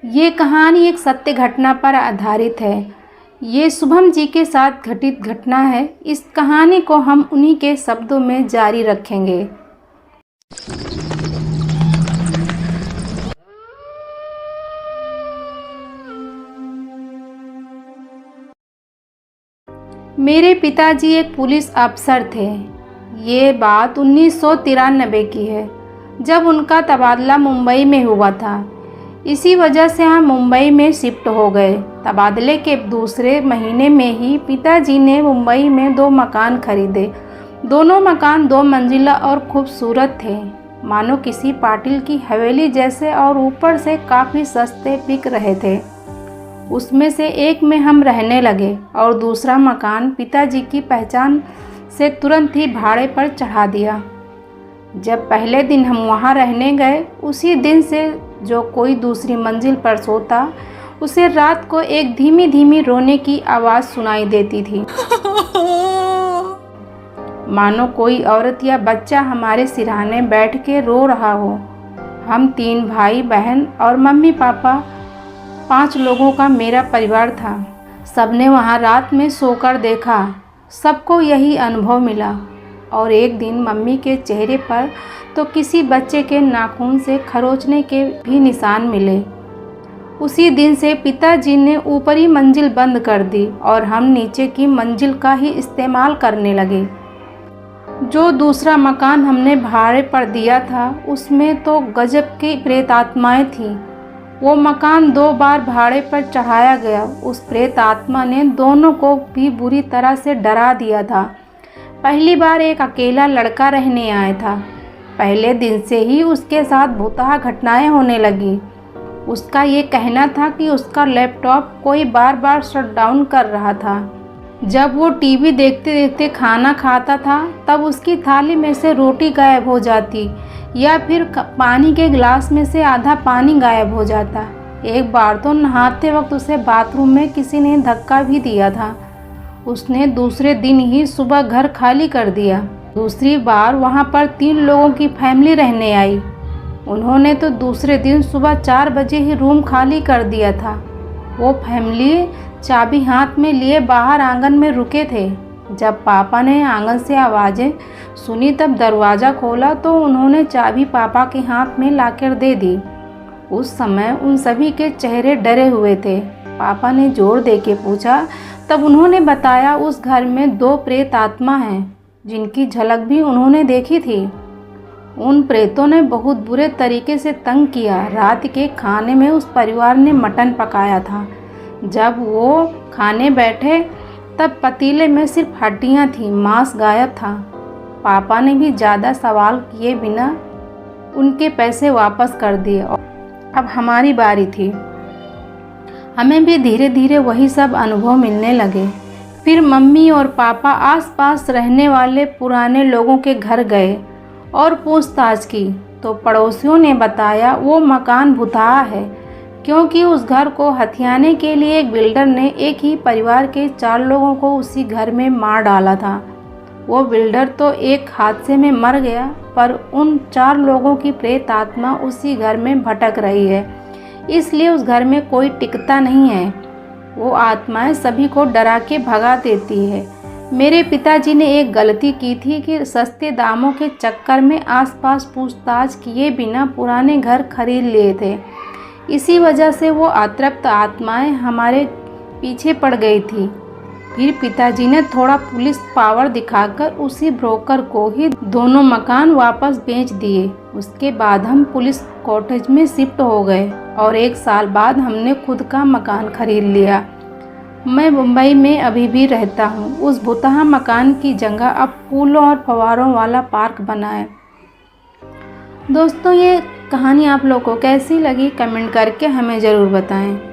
ये कहानी एक सत्य घटना पर आधारित है। ये शुभम जी के साथ घटित घटना है। इस कहानी को हम उन्हीं के शब्दों में जारी रखेंगे। मेरे पिताजी एक पुलिस अफसर थे। ये बात 1993 की है, जब उनका तबादला मुंबई में हुआ था। इसी वजह से हम मुंबई में शिफ्ट हो गए। तबादले के दूसरे महीने में ही पिताजी ने मुंबई में 2 मकान खरीदे। दोनों मकान 2 मंजिला और खूबसूरत थे, मानो किसी पाटिल की हवेली जैसे, और ऊपर से काफ़ी सस्ते बिक रहे थे। उसमें से एक में हम रहने लगे और दूसरा मकान पिताजी की पहचान से तुरंत ही भाड़े पर चढ़ा दिया। जब पहले दिन हम वहाँ रहने गए, उसी दिन से जो कोई दूसरी मंजिल पर सोता, उसे रात को एक धीमी धीमी रोने की आवाज़ सुनाई देती थी, मानो कोई औरत या बच्चा हमारे सिरहाने बैठ के रो रहा हो। हम 3 भाई बहन और मम्मी पापा, 5 लोगों का मेरा परिवार था। सबने वहाँ रात में सोकर देखा। सबको यही अनुभव मिला। और एक दिन मम्मी के चेहरे पर तो किसी बच्चे के नाखून से खरोंचने के भी निशान मिले। उसी दिन से पिताजी ने ऊपरी मंजिल बंद कर दी और हम नीचे की मंजिल का ही इस्तेमाल करने लगे। जो दूसरा मकान हमने भाड़े पर दिया था, उसमें तो गजब की प्रेत आत्माएं थीं। वो मकान 2 बार भाड़े पर चढ़ाया गया। उस प्रेत आत्मा ने दोनों को भी बुरी तरह से डरा दिया था। पहली बार एक अकेला लड़का रहने आया था। पहले दिन से ही उसके साथ भुतहा घटनाएं होने लगी। उसका ये कहना था कि उसका लैपटॉप कोई बार बार शट डाउन कर रहा था। जब वो टीवी देखते देखते खाना खाता था, तब उसकी थाली में से रोटी गायब हो जाती, या फिर पानी के गिलास में से आधा पानी गायब हो जाता। एक बार तो नहाते वक्त उसे बाथरूम में किसी ने धक्का भी दिया था। उसने दूसरे दिन ही सुबह घर खाली कर दिया। दूसरी बार वहाँ पर 3 लोगों की फैमिली रहने आई। उन्होंने तो दूसरे दिन सुबह 4 बजे ही रूम खाली कर दिया था। वो फैमिली चाबी हाथ में लिए बाहर आंगन में रुके थे। जब पापा ने आंगन से आवाज़ें सुनी, तब दरवाज़ा खोला तो उन्होंने चाबी पापा के हाथ में लाकर दे दी। उस समय उन सभी के चेहरे डरे हुए थे। पापा ने जोर दे के पूछा, तब उन्होंने बताया उस घर में 2 प्रेत आत्मा हैं, जिनकी झलक भी उन्होंने देखी थी। उन प्रेतों ने बहुत बुरे तरीके से तंग किया। रात के खाने में उस परिवार ने मटन पकाया था। जब वो खाने बैठे, तब पतीले में सिर्फ हड्डियां थीं, मांस गायब था। पापा ने भी ज़्यादा सवाल किए बिना उनके पैसे वापस कर दिए। अब हमारी बारी थी। हमें भी धीरे धीरे वही सब अनुभव मिलने लगे। फिर मम्मी और पापा आसपास रहने वाले पुराने लोगों के घर गए और पूछताछ की, तो पड़ोसियों ने बताया वो मकान भुतहा है, क्योंकि उस घर को हथियाने के लिए एक बिल्डर ने एक ही परिवार के 4 लोगों को उसी घर में मार डाला था। वो बिल्डर तो एक हादसे में मर गया, पर उन 4 लोगों की प्रेत आत्मा उसी घर में भटक रही है। इसलिए उस घर में कोई टिकता नहीं है। वो आत्माएं सभी को डरा के भगा देती है। मेरे पिताजी ने एक गलती की थी कि सस्ते दामों के चक्कर में आसपास पूछताछ किए बिना पुराने घर खरीद लिए थे। इसी वजह से वो अतृप्त आत्माएं हमारे पीछे पड़ गई थी। फिर पिताजी ने थोड़ा पुलिस पावर दिखाकर उसी ब्रोकर को ही दोनों मकान वापस बेच दिए। उसके बाद हम पुलिस कॉटेज में शिफ्ट हो गए और 1 साल बाद हमने खुद का मकान खरीद लिया। मैं मुंबई में अभी भी रहता हूँ। उस भुतहा मकान की जगह अब फूलों और फव्वारों वाला पार्क बना है। दोस्तों, ये कहानी आप लोगों को कैसी लगी, कमेंट करके हमें ज़रूर बताएं।